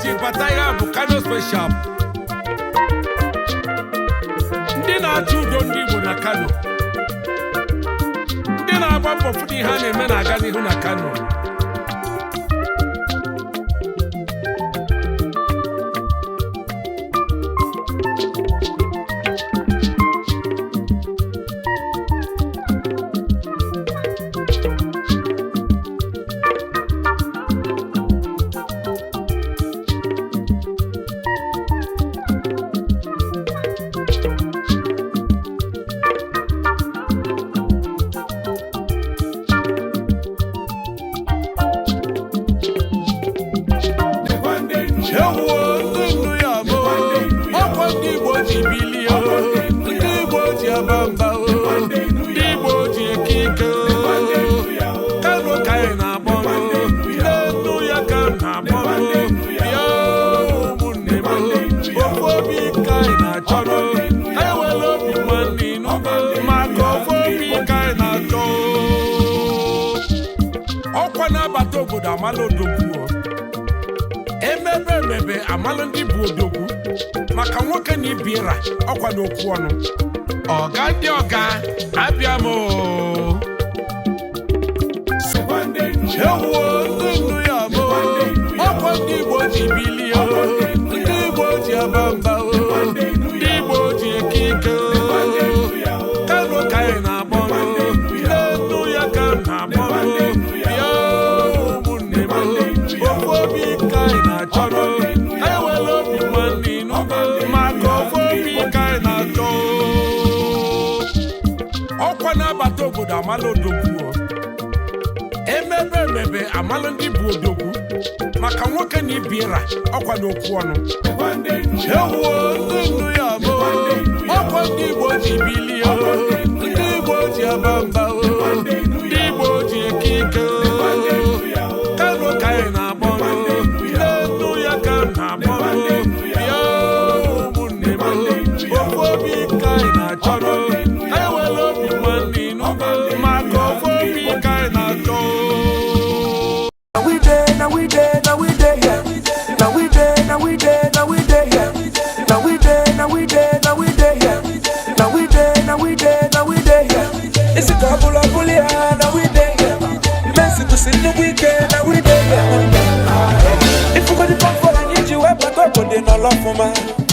eji bata ya bụ Kano special. Ndị na-achụ udo ndị Igbo na Kano, ndị na-agba mbọ fụ na ihe a na-eme na-aga n'ihu na Kano. Obodo amalụ odogwu emebe amalụ ndị bụ odogwu maka nwoke na ibira ọkwa n'okwu ọnụ ọga ndị ọga abịa m ewuo ndị nnu ya m ọkwa ndị Igbo ji bilie ndị Igbo ji aba mba ndị Igbo ji ekike Kano ka anyị na-akpọ nnu ya ka na-akpọ ọkwa na-abata obodo amalụ odogwu emebe amalụ ndị bụ odogwu maka nwoke na ibira ọkwa n'okwu ọnụ ewuo ndị nnu ya m ọkwa ndị Igbo ji bilie ndị Igbo ji aba mba ndị Igbo ji ekike Kano ka anyị na-akpọ nnu ya ka na-akpọ ya ụmụnne m ofu obi ka anyị na-achọrọ If you got the phone for I need you, I back up on the no love for man.